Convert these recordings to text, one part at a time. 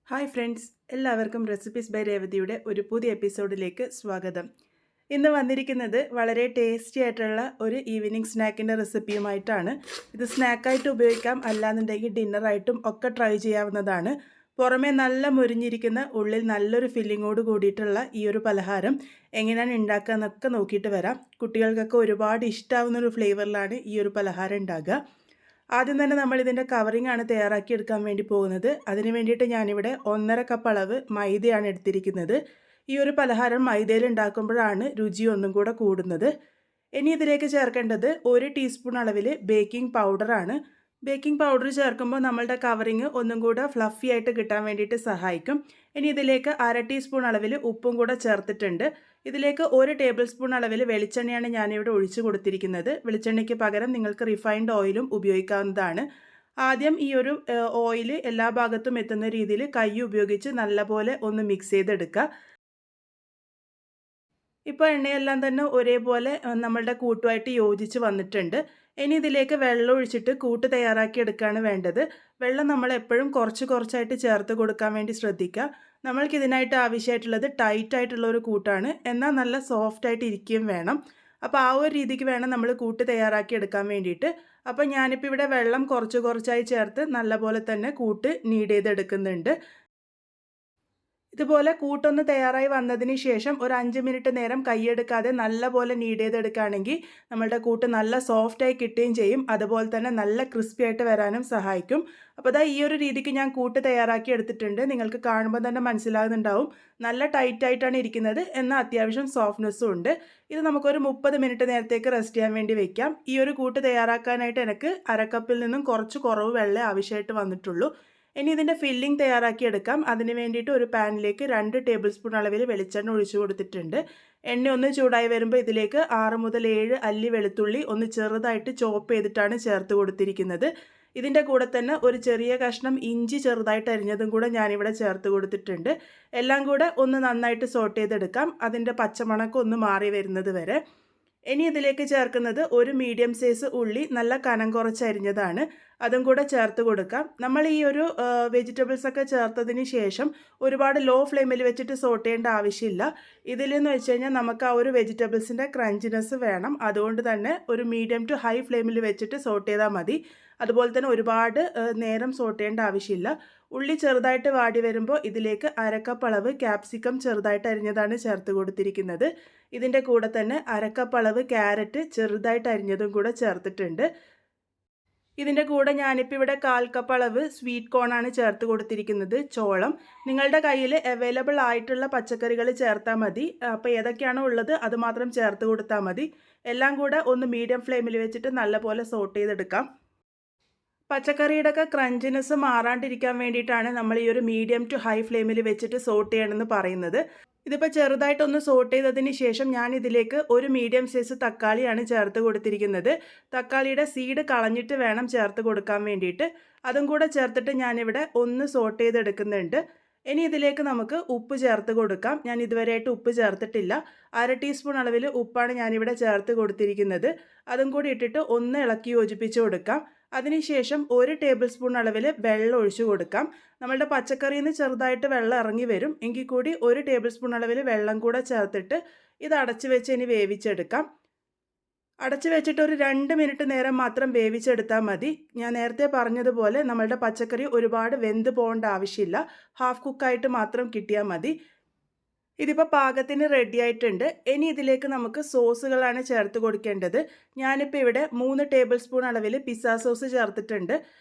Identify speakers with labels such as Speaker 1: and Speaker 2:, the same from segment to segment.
Speaker 1: Hi friends, എല്ലാവർക്കും recipes by രേവതിയുടെ ഒരു പുതിയ എപ്പിസോഡിലേക്ക് സ്വാഗതം. ഇന്ന് വന്നിരിക്കുന്നത് വളരെ ടേസ്റ്റി ആയിട്ടുള്ള ഒരു ഈവനിങ് സ്നാക്കിൻ്റെ റെസിപ്പിയുമായിട്ടാണ്. ഇത് സ്നാക്കായിട്ട് ഉപയോഗിക്കാം, അല്ലാന്നുണ്ടെങ്കിൽ ഡിന്നറായിട്ടും ഒക്കെ ട്രൈ ചെയ്യാവുന്നതാണ്. പുറമേ നല്ല മുരിഞ്ഞിരിക്കുന്ന ഉള്ളിൽ നല്ലൊരു ഫില്ലിങ്ങോട് കൂടിയിട്ടുള്ള ഈ ഒരു പലഹാരം എങ്ങനെയാണ് ഉണ്ടാക്കുക എന്നൊക്കെ നോക്കിയിട്ട് വരാം. കുട്ടികൾക്കൊക്കെ ഒരുപാട് ഇഷ്ടമാവുന്നൊരു ഫ്ലേവറിലാണ് ഈ ഒരു പലഹാരം ഉണ്ടാകുക. ആദ്യം തന്നെ നമ്മൾ ഇതിൻ്റെ കവറിംഗ് ആണ് തയ്യാറാക്കി എടുക്കാൻ വേണ്ടി പോകുന്നത്. അതിന് വേണ്ടിയിട്ട് ഞാനിവിടെ 1.5 കപ്പ് അളവ് മൈദയാണ് എടുത്തിരിക്കുന്നത്. ഈ ഒരു പലഹാരം മൈദയിൽ ഉണ്ടാക്കുമ്പോഴാണ് രുചി ഒന്നും കൂടെ കൂടുന്നത്. ഇനി ഇതിലേക്ക് ചേർക്കേണ്ടത് 1 ടീസ്പൂൺ അളവിൽ ബേക്കിംഗ് പൗഡറാണ്. ബേക്കിംഗ് പൗഡർ ചേർക്കുമ്പോൾ നമ്മളുടെ കവറിങ് ഒന്നും കൂടെ ഫ്ലഫി ആയിട്ട് കിട്ടാൻ വേണ്ടിയിട്ട് സഹായിക്കും. ഇനി ഇതിലേക്ക് 1/2 ടീസ്പൂൺ അളവിൽ ഉപ്പും കൂടെ ചേർത്തിട്ടുണ്ട്. ഇതിലേക്ക് 1 ടേബിൾ സ്പൂൺ അളവിൽ വെളിച്ചെണ്ണയാണ് ഞാനിവിടെ ഒഴിച്ചു കൊടുത്തിരിക്കുന്നത്. വെളിച്ചെണ്ണയ്ക്ക് പകരം നിങ്ങൾക്ക് റിഫൈൻഡ് ഓയിലും ഉപയോഗിക്കാവുന്നതാണ്. ആദ്യം ഈ ഒരു ഓയിൽ എല്ലാ ഭാഗത്തും എത്തുന്ന രീതിയിൽ കൈ ഉപയോഗിച്ച് നല്ലപോലെ ഒന്ന് മിക്സ് ചെയ്തെടുക്കുക. ഇപ്പോൾ എണ്ണയെല്ലാം തന്നെ ഒരേപോലെ നമ്മളുടെ കൂട്ടുമായിട്ട് യോജിച്ച് വന്നിട്ടുണ്ട്. ഇനി ഇതിലേക്ക് വെള്ളം ഒഴിച്ചിട്ട് കൂട്ട് തയ്യാറാക്കി എടുക്കുകയാണ് വേണ്ടത്. വെള്ളം നമ്മൾ എപ്പോഴും കുറച്ച് കുറച്ചായിട്ട് ചേർത്ത് കൊടുക്കാൻ വേണ്ടി ശ്രദ്ധിക്കുക. നമ്മൾക്ക് ഇതിനായിട്ട് ആവശ്യമായിട്ടുള്ളത് ടൈറ്റ് ആയിട്ടുള്ള ഒരു കൂട്ടാണ്, എന്നാൽ നല്ല സോഫ്റ്റ് ആയിട്ട് ഇരിക്കുകയും വേണം. അപ്പോൾ ആ ഒരു രീതിക്ക് വേണം നമ്മൾ കൂട്ട് തയ്യാറാക്കി എടുക്കാൻ വേണ്ടിയിട്ട്. അപ്പോൾ ഞാനിപ്പോൾ ഇവിടെ വെള്ളം കുറച്ച് കുറച്ചായി ചേർത്ത് നല്ലപോലെ തന്നെ കൂട്ട് നീഡ് ചെയ്തെടുക്കുന്നുണ്ട്. ഇതുപോലെ കൂട്ടൊന്ന് തയ്യാറായി വന്നതിന് ശേഷം ഒരു 5 മിനിറ്റ് നേരം കൈയെടുക്കാതെ നല്ലപോലെ നീഡ് ചെയ്തെടുക്കുകയാണെങ്കിൽ നമ്മളുടെ കൂട്ട് നല്ല സോഫ്റ്റായി കിട്ടുകയും ചെയ്യും. അതുപോലെ തന്നെ നല്ല ക്രിസ്പി ആയിട്ട് വരാനും സഹായിക്കും. അപ്പോൾ അതാ ഈ ഒരു രീതിക്ക് ഞാൻ കൂട്ട് തയ്യാറാക്കി എടുത്തിട്ടുണ്ട്. നിങ്ങൾക്ക് കാണുമ്പോൾ തന്നെ മനസ്സിലാകുന്നുണ്ടാവും നല്ല ടൈറ്റായിട്ടാണ് ഇരിക്കുന്നത്, എന്നാൽ അത്യാവശ്യം സോഫ്റ്റ്നെസ്സും ഉണ്ട്. ഇത് നമുക്കൊരു 30 മിനിറ്റ് നേരത്തേക്ക് റെസ്റ്റ് ചെയ്യാൻ വേണ്ടി വെക്കാം. ഈ ഒരു കൂട്ട് തയ്യാറാക്കാനായിട്ട് എനിക്ക് 1/2 കപ്പിൽ നിന്നും കുറച്ച് കുറവ് വെള്ളമേ ആവശ്യമായിട്ട് വന്നിട്ടുള്ളൂ. ഇനി ഇതിൻ്റെ ഫില്ലിംഗ് തയ്യാറാക്കി എടുക്കാം. അതിന് വേണ്ടിയിട്ട് ഒരു പാനിലേക്ക് 2 ടേബിൾ സ്പൂൺ അളവിൽ വെളിച്ചെണ്ണ ഒഴിച്ചു കൊടുത്തിട്ടുണ്ട്. എണ്ണ ഒന്ന് ചൂടായി വരുമ്പോൾ ഇതിലേക്ക് 6 മുതൽ 7 അല്ലി വെളുത്തുള്ളി ഒന്ന് ചെറുതായിട്ട് ചോപ്പ് ചെയ്തിട്ടാണ് ചേർത്ത് കൊടുത്തിരിക്കുന്നത്. ഇതിൻ്റെ കൂടെ തന്നെ ഒരു ചെറിയ കഷ്ണം ഇഞ്ചി ചെറുതായിട്ട് അരിഞ്ഞതും കൂടെ ഞാനിവിടെ ചേർത്ത് കൊടുത്തിട്ടുണ്ട്. എല്ലാം കൂടെ ഒന്ന് നന്നായിട്ട് സോട്ട് ചെയ്തെടുക്കാം, അതിൻ്റെ പച്ചമണക്കം ഒന്ന് മാറി വരുന്നത് വരെ. ഇനി ഇതിലേക്ക് ചേർക്കുന്നത് ഒരു മീഡിയം സൈസ് ഉള്ളി നല്ല കനം കുറച്ച് അരിഞ്ഞതാണ്. അതും കൂടെ ചേർത്ത് കൊടുക്കാം. നമ്മൾ ഈ ഒരു വെജിറ്റബിൾസൊക്കെ ചേർത്തതിന് ശേഷം ഒരുപാട് ലോ ഫ്ലെയിമിൽ വെച്ചിട്ട് സോട്ട് ചെയ്യേണ്ട ആവശ്യമില്ല. ഇതിലെന്ന് വെച്ച് കഴിഞ്ഞാൽ നമുക്ക് ആ ഒരു വെജിറ്റബിൾസിൻ്റെ ക്രഞ്ചിനെസ് വേണം. അതുകൊണ്ട് തന്നെ ഒരു മീഡിയം ടു ഹൈ ഫ്ലെയിമിൽ വെച്ചിട്ട് സോട്ട് ചെയ്താൽ മതി. അതുപോലെ തന്നെ ഒരുപാട് നേരം സോട്ട് ചെയ്യേണ്ട ആവശ്യമില്ല. ഉള്ളി ചെറുതായിട്ട് വാടി വരുമ്പോൾ ഇതിലേക്ക് 1/2 കപ്പ് അളവ് ക്യാപ്സിക്കം ചെറുതായിട്ട് അരിഞ്ഞതാണ് ചേർത്ത് കൊടുത്തിരിക്കുന്നത്. ഇതിൻ്റെ കൂടെ തന്നെ 1/2 കപ്പ് അളവ് ക്യാരറ്റ് ചെറുതായിട്ട് അരിഞ്ഞതും കൂടെ ചേർത്തിട്ടുണ്ട്. ഇതിൻ്റെ കൂടെ ഞാനിപ്പോൾ ഇവിടെ 1/4 കപ്പ് അളവ് സ്വീറ്റ് കോണാണ് ചേർത്ത് കൊടുത്തിരിക്കുന്നത്, ചോളം. നിങ്ങളുടെ കയ്യിൽ അവൈലബിൾ ആയിട്ടുള്ള പച്ചക്കറികൾ ചേർത്താൽ മതി. അപ്പോൾ ഏതൊക്കെയാണോ ഉള്ളത് അത് മാത്രം ചേർത്ത് കൊടുത്താൽ മതി. എല്ലാം കൂടെ ഒന്ന് മീഡിയം ഫ്ലെയിമിൽ വെച്ചിട്ട് നല്ലപോലെ സോട്ട് ചെയ്തെടുക്കാം. പച്ചക്കറിയുടെ ഒക്കെ ക്രഞ്ചിനെസ് മാറാണ്ടിരിക്കാൻ വേണ്ടിയിട്ടാണ് നമ്മൾ ഈ ഒരു മീഡിയം ടു ഹൈ ഫ്ലെയിമിൽ വെച്ചിട്ട് സോട്ട് ചെയ്യണമെന്ന് പറയുന്നത്. ഇതിപ്പോൾ ചെറുതായിട്ടൊന്ന് സോട്ട് ചെയ്തതിന് ശേഷം ഞാൻ ഇതിലേക്ക് ഒരു മീഡിയം സൈസ് തക്കാളിയാണ് ചേർത്ത് കൊടുത്തിരിക്കുന്നത്. തക്കാളിയുടെ സീഡ് കളഞ്ഞിട്ട് വേണം ചേർത്ത് കൊടുക്കാൻ വേണ്ടിയിട്ട്. അതും കൂടെ ചേർത്തിട്ട് ഞാനിവിടെ ഒന്ന് സോട്ട് ചെയ്തെടുക്കുന്നുണ്ട്. ഇനി ഇതിലേക്ക് നമുക്ക് ഉപ്പ് ചേർത്ത് കൊടുക്കാം. ഞാൻ ഇതുവരെയായിട്ട് ഉപ്പ് ചേർത്തിട്ടില്ല. 1/2 ടീസ്പൂൺ അളവിൽ ഉപ്പാണ് ഞാനിവിടെ ചേർത്ത് കൊടുത്തിരിക്കുന്നത്. അതും കൂടി ഇട്ടിട്ട് ഒന്ന് ഇളക്കി യോജിപ്പിച്ച് കൊടുക്കാം. അതിനുശേഷം 1 ടേബിൾ സ്പൂൺ അളവിൽ വെള്ളം ഒഴിച്ചു കൊടുക്കാം. നമ്മളുടെ പച്ചക്കറിയിൽ നിന്ന് ചെറുതായിട്ട് വെള്ളം ഇറങ്ങി വരും. എങ്കിൽ കൂടി 1 ടേബിൾ സ്പൂൺ അളവിൽ വെള്ളം കൂടെ ചേർത്തിട്ട് ഇത് അടച്ചു വെച്ച് ഇനി വേവിച്ചെടുക്കാം. അടച്ചു വെച്ചിട്ട് ഒരു 2 മിനിറ്റ് നേരം മാത്രം വേവിച്ചെടുത്താൽ മതി. ഞാൻ നേരത്തെ പറഞ്ഞതുപോലെ നമ്മളുടെ പച്ചക്കറി ഒരുപാട് വെന്ത് പോകേണ്ട ആവശ്യമില്ല. ഹാഫ് കുക്കായിട്ട് മാത്രം കിട്ടിയാൽ മതി. ഇതിപ്പോൾ പാകത്തിന് റെഡി ആയിട്ടുണ്ട്. ഇനി ഇതിലേക്ക് നമുക്ക് സോസുകളാണ് ചേർത്ത് കൊടുക്കേണ്ടത്. ഞാനിപ്പോൾ ഇവിടെ 3 ടേബിൾ സ്പൂൺ അളവിൽ പിസ്സ സോസ് ചേർത്തിട്ടുണ്ട്.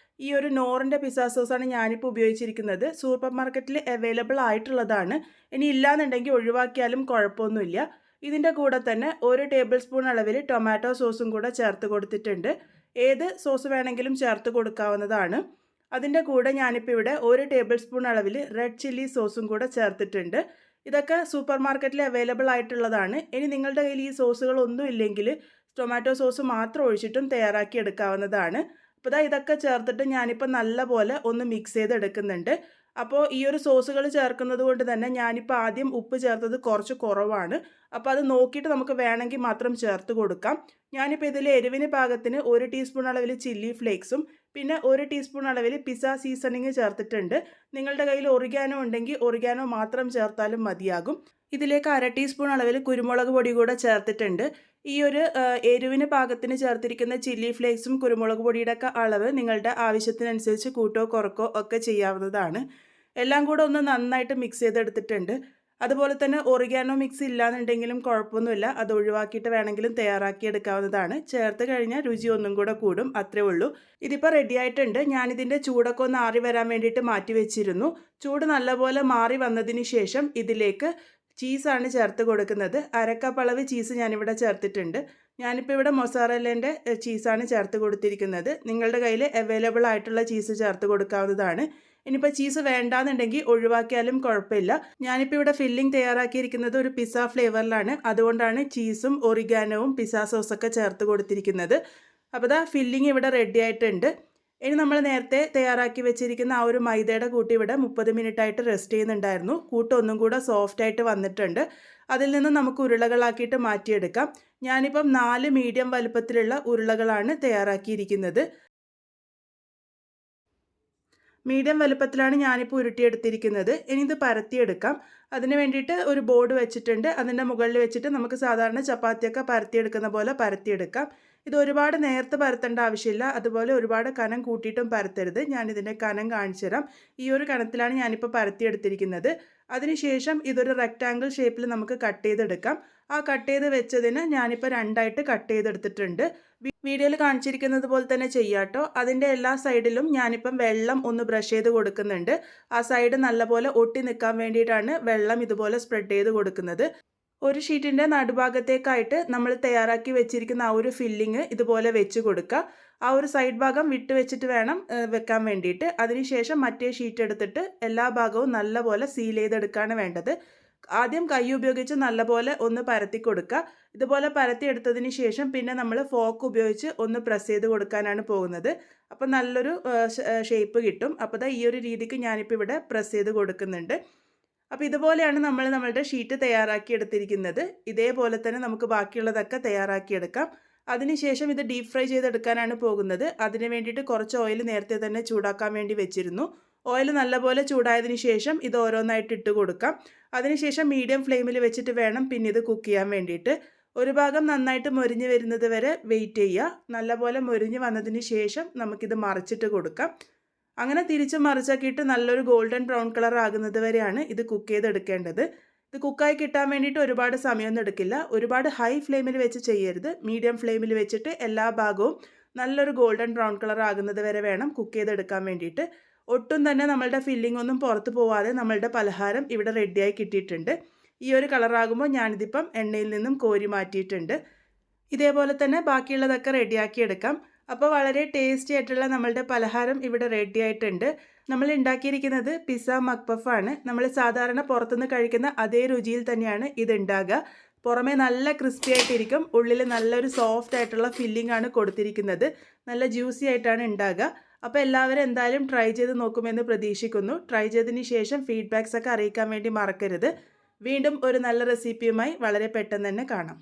Speaker 1: ഈ ഒരു നോറിൻ്റെ പിസ്സ സോസാണ് ഞാനിപ്പോൾ ഉപയോഗിച്ചിരിക്കുന്നത്. സൂപ്പർ മാർക്കറ്റിൽ അവൈലബിൾ ആയിട്ടുള്ളതാണ്. ഇനി ഇല്ലാന്നുണ്ടെങ്കിൽ ഒഴിവാക്കിയാലും കുഴപ്പമൊന്നുമില്ല. ഇതിൻ്റെ കൂടെ തന്നെ 1 ടേബിൾ സ്പൂൺ അളവിൽ ടൊമാറ്റോ സോസും കൂടെ ചേർത്ത് കൊടുത്തിട്ടുണ്ട്. ഏത് സോസ് വേണമെങ്കിലും ചേർത്ത് കൊടുക്കാവുന്നതാണ്. അതിൻ്റെ കൂടെ ഞാനിപ്പോൾ ഇവിടെ 1 ടേബിൾ സ്പൂൺ അളവിൽ റെഡ് ചില്ലി സോസും കൂടെ ചേർത്തിട്ടുണ്ട്. ഇതൊക്കെ സൂപ്പർ മാർക്കറ്റിൽ അവൈലബിൾ ആയിട്ടുള്ളതാണ്. ഇനി നിങ്ങളുടെ കയ്യിൽ ഈ സോസുകളൊന്നും ഇല്ലെങ്കിൽ ടൊമാറ്റോ സോസ് മാത്രം ഒഴിച്ചിട്ടും തയ്യാറാക്കി എടുക്കാവുന്നതാണ്. അപ്പോൾ ഇതൊക്കെ ചേർത്തിട്ട് ഞാനിപ്പോൾ നല്ലപോലെ ഒന്ന് മിക്സ് ചെയ്തെടുക്കുന്നുണ്ട്. അപ്പോൾ ഈ ഒരു സോസുകൾ ചേർക്കുന്നത് കൊണ്ട് തന്നെ ഞാനിപ്പോൾ ആദ്യം ഉപ്പ് ചേർത്തത് കുറച്ച് കുറവാണ്. അപ്പോൾ അത് നോക്കിയിട്ട് നമുക്ക് വേണമെങ്കിൽ മാത്രം ചേർത്ത് കൊടുക്കാം. ഞാനിപ്പോൾ ഇതിൽ എരിവിന് പാകത്തിന് 1 ടീസ്പൂൺ അളവിൽ ചില്ലി ഫ്ലേക്സും പിന്നെ 1 ടീസ്പൂൺ അളവിൽ പിസ്സ സീസണിങ് ചേർത്തിട്ടുണ്ട്. നിങ്ങളുടെ കയ്യിൽ ഒറിഗാനോ ഉണ്ടെങ്കിൽ ഒറിഗാനോ മാത്രം ചേർത്താലും മതിയാകും. ഇതിലേക്ക് 1/2 ടീസ്പൂൺ അളവിൽ കുരുമുളക് പൊടി കൂടെ ചേർത്തിട്ടുണ്ട്. ഈ ഒരു എരിവിന് പാകത്തിന് ചേർത്തിരിക്കുന്ന ചില്ലി ഫ്ലേക്സും കുരുമുളക് പൊടിയുടെ ഒക്കെ അളവ് നിങ്ങളുടെ ആവശ്യത്തിനനുസരിച്ച് കൂട്ടോ കുറക്കോ ഒക്കെ ചെയ്യാവുന്നതാണ്. എല്ലാം കൂടെ ഒന്ന് നന്നായിട്ട് മിക്സ് ചെയ്തെടുത്തിട്ടുണ്ട്. അതുപോലെ തന്നെ ഒറിഗാനോ മിക്സ് ഇല്ലാന്നുണ്ടെങ്കിലും കുഴപ്പമൊന്നുമില്ല, അത് ഒഴിവാക്കിയിട്ട് വേണമെങ്കിലും തയ്യാറാക്കി എടുക്കാവുന്നതാണ്. ചേർത്ത് കഴിഞ്ഞാൽ രുചി ഒന്നും കൂടെ കൂടും, അത്രേ ഉള്ളൂ. ഇതിപ്പോൾ റെഡി ആയിട്ടുണ്ട്. ഞാനിതിൻ്റെ ചൂടൊക്കെ ഒന്ന് ആറി വരാൻ വേണ്ടിയിട്ട് മാറ്റി വെച്ചിരുന്നു. ചൂട് നല്ലപോലെ മാറി വന്നതിന് ശേഷം ഇതിലേക്ക് ചീസാണ് ചേർത്ത് കൊടുക്കുന്നത്. 1/2 കപ്പ് അളവ് ചീസ് ഞാനിവിടെ ചേർത്തിട്ടുണ്ട്. ഞാനിപ്പോൾ ഇവിടെ മൊസാറല്ലേൻ്റെ ചീസാണ് ചേർത്ത് കൊടുത്തിരിക്കുന്നത്. നിങ്ങളുടെ കയ്യിൽ അവൈലബിൾ ആയിട്ടുള്ള ചീസ് ചേർത്ത് കൊടുക്കാവുന്നതാണ്. ഇനിയിപ്പോൾ ചീസ് വേണ്ടാന്നുണ്ടെങ്കിൽ ഒഴിവാക്കിയാലും കുഴപ്പമില്ല. ഞാനിപ്പോൾ ഇവിടെ ഫില്ലിംഗ് തയ്യാറാക്കിയിരിക്കുന്നത് ഒരു പിസ്സ ഫ്ലേവറിലാണ്. അതുകൊണ്ടാണ് ചീസും ഒറിഗാനോവും പിസ്സ സോസൊക്കെ ചേർത്ത് കൊടുത്തിരിക്കുന്നത്. അപ്പോൾ ദാ ഫില്ലിംഗ് ഇവിടെ റെഡി ആയിട്ടുണ്ട്. ഇനി നമ്മൾ നേരത്തെ തയ്യാറാക്കി വെച്ചിരിക്കുന്ന ആ ഒരു മൈദയുടെ കൂട്ട് ഇവിടെ 30 മിനിറ്റ് ആയിട്ട് റെസ്റ്റ് ചെയ്യുന്നുണ്ടായിരുന്നു. കൂട്ട് ഒന്നും കൂടെ സോഫ്റ്റ് ആയിട്ട് വന്നിട്ടുണ്ട്. അതിൽ നിന്ന് നമുക്ക് ഉരുളകളാക്കിയിട്ട് മാറ്റിയെടുക്കാം. ഞാനിപ്പം 4 മീഡിയം വലുപ്പത്തിലുള്ള ഉരുളകളാണ് തയ്യാറാക്കിയിരിക്കുന്നത്. മീഡിയം വലുപ്പത്തിലാണ് ഞാനിപ്പോൾ ഉരുട്ടിയെടുത്തിരിക്കുന്നത്. ഇനി ഇത് പരത്തിയെടുക്കാം. അതിന് വേണ്ടിയിട്ട് ഒരു ബോർഡ് വെച്ചിട്ടുണ്ട്. അതിൻ്റെ മുകളിൽ വെച്ചിട്ട് നമുക്ക് സാധാരണ ചപ്പാത്തിയൊക്കെ പരത്തിയെടുക്കുന്ന പോലെ പരത്തിയെടുക്കാം. ഇത് ഒരുപാട് നേർത്ത് പരത്തേണ്ട ആവശ്യമില്ല, അതുപോലെ ഒരുപാട് കനം കൂട്ടിയിട്ടും പരത്തരുത്. ഞാനിതിൻ്റെ കനം കാണിച്ചു തരാം. ഈ ഒരു കനത്തിലാണ് ഞാനിപ്പോൾ പരത്തിയെടുത്തിരിക്കുന്നത്. അതിനുശേഷം ഇതൊരു റെക്റ്റാങ്കിൾ ഷേപ്പിൽ നമുക്ക് കട്ട് ചെയ്തെടുക്കാം. ആ കട്ട് ചെയ്ത് വെച്ചതിന് ഞാനിപ്പോൾ 2ആയിട്ട് കട്ട് ചെയ്തെടുത്തിട്ടുണ്ട്. വീഡിയോയിൽ കാണിച്ചിരിക്കുന്നത് പോലെ തന്നെ ചെയ്യാട്ടോ. അതിൻ്റെ എല്ലാ സൈഡിലും ഞാനിപ്പം വെള്ളം ഒന്ന് ബ്രഷ് ചെയ്ത് കൊടുക്കുന്നുണ്ട്. ആ സൈഡ് നല്ലപോലെ ഒട്ടി നിൽക്കാൻ വേണ്ടിയിട്ടാണ് വെള്ളം ഇതുപോലെ സ്പ്രെഡ് ചെയ്ത് കൊടുക്കുന്നത്. ഒരു ഷീറ്റിൻ്റെ നടുഭാഗത്തേക്കായിട്ട് നമ്മൾ തയ്യാറാക്കി വെച്ചിരിക്കുന്ന ആ ഒരു ഫില്ലിങ് ഇതുപോലെ വെച്ച് കൊടുക്കുക. ആ ഒരു സൈഡ് ഭാഗം വിട്ട് വെച്ചിട്ട് വേണം വെക്കാൻ വേണ്ടിയിട്ട്. അതിനുശേഷം മറ്റേ ഷീറ്റ് എടുത്തിട്ട് എല്ലാ ഭാഗവും നല്ലപോലെ സീൽ ചെയ്തെടുക്കുകയാണ് വേണ്ടത്. ആദ്യം കൈ ഉപയോഗിച്ച് നല്ലപോലെ ഒന്ന് പരത്തി കൊടുക്കുക. ഇതുപോലെ പരത്തി എടുത്തതിന് ശേഷം പിന്നെ നമ്മൾ ഫോർക്ക് ഉപയോഗിച്ച് ഒന്ന് പ്രസ് ചെയ്ത് കൊടുക്കാനാണ് പോകുന്നത്. അപ്പോൾ നല്ലൊരു ഷേപ്പ് കിട്ടും. അപ്പോൾ ദാ ഈ ഒരു രീതിക്ക് ഞാനിപ്പോൾ ഇവിടെ പ്രസ് ചെയ്ത് കൊടുക്കുന്നുണ്ട്. അപ്പോൾ ഇതുപോലെയാണ് നമ്മളുടെ ഷീറ്റ് തയ്യാറാക്കി എടുത്തിരിക്കുന്നത്. ഇതേപോലെ തന്നെ നമുക്ക് ബാക്കിയുള്ളതൊക്കെ തയ്യാറാക്കിയെടുക്കാം. അതിനുശേഷം ഇത് ഡീപ്പ് ഫ്രൈ ചെയ്തെടുക്കാനാണ് പോകുന്നത്. അതിന് വേണ്ടിയിട്ട് കുറച്ച് ഓയിൽ നേരത്തെ തന്നെ ചൂടാക്കാൻ വേണ്ടി വെച്ചിരുന്നു. ഓയിൽ നല്ലപോലെ ചൂടായതിന് ശേഷം ഇത് ഓരോന്നായിട്ട് ഇട്ട് കൊടുക്കാം. അതിനുശേഷം മീഡിയം ഫ്ലെയിമിൽ വെച്ചിട്ട് വേണം പിന്നെ ഇത് കുക്ക് ചെയ്യാൻ വേണ്ടിയിട്ട്. ഒരു ഭാഗം നന്നായിട്ട് മൊരിഞ്ഞ് വരുന്നത് വരെ വെയിറ്റ് ചെയ്യുക. നല്ലപോലെ മൊരിഞ്ഞ് വന്നതിന് ശേഷം നമുക്കിത് മറിച്ചിട്ട് കൊടുക്കാം. അങ്ങനെ തിരിച്ച് മറിച്ചാക്കിയിട്ട് നല്ലൊരു ഗോൾഡൻ ബ്രൗൺ കളർ ആകുന്നത് വരെയാണ് ഇത് കുക്ക് ചെയ്തെടുക്കേണ്ടത്. ഇത് കുക്കായി കിട്ടാൻ വേണ്ടിയിട്ട് ഒരുപാട് സമയമൊന്നും എടുക്കില്ല. ഒരുപാട് ഹൈ ഫ്ലെയിമിൽ വെച്ച് ചെയ്യരുത്. മീഡിയം ഫ്ലെയിമിൽ വെച്ചിട്ട് എല്ലാ ഭാഗവും നല്ലൊരു ഗോൾഡൻ ബ്രൗൺ കളർ ആകുന്നത് വരെ വേണം കുക്ക് ചെയ്തെടുക്കാൻ വേണ്ടിയിട്ട്. ഒട്ടും തന്നെ നമ്മളുടെ ഫില്ലിംഗ് ഒന്നും പുറത്ത് പോവാതെ നമ്മളുടെ പലഹാരം ഇവിടെ റെഡിയായി കിട്ടിയിട്ടുണ്ട്. ഈ ഒരു കളറാകുമ്പോൾ ഞാനിതിപ്പം എണ്ണയിൽ നിന്നും കോരി മാറ്റിയിട്ടുണ്ട്. ഇതേപോലെ തന്നെ ബാക്കിയുള്ളതൊക്കെ റെഡിയാക്കി എടുക്കാം. അപ്പോൾ വളരെ ടേസ്റ്റി ആയിട്ടുള്ള നമ്മളുടെ പലഹാരം ഇവിടെ റെഡി ആയിട്ടുണ്ട്. നമ്മൾ ഉണ്ടാക്കിയിരിക്കുന്നത് പിസ്സ മക്പഫാണ്. നമ്മൾ സാധാരണ പുറത്തുനിന്ന് കഴിക്കുന്ന അതേ രുചിയിൽ തന്നെയാണ് ഇത് ഉണ്ടാകുക. പുറമേ നല്ല ക്രിസ്പി ആയിട്ടിരിക്കും, ഉള്ളിൽ നല്ലൊരു സോഫ്റ്റ് ആയിട്ടുള്ള ഫില്ലിംഗ് ആണ് കൊടുത്തിരിക്കുന്നത്. നല്ല ജ്യൂസി ആയിട്ടാണ് ഉണ്ടാകുക. അപ്പോൾ എല്ലാവരും എന്തായാലും ട്രൈ ചെയ്ത് നോക്കുമെന്ന് പ്രതീക്ഷിക്കുന്നു. ട്രൈ ചെയ്തതിന് ശേഷം ഫീഡ്ബാക്സ് ഒക്കെ അറിയിക്കാൻ വേണ്ടി മറക്കരുത്. വീണ്ടും ഒരു നല്ല റെസിപ്പിയുമായി വളരെ പെട്ടെന്ന് തന്നെ കാണാം.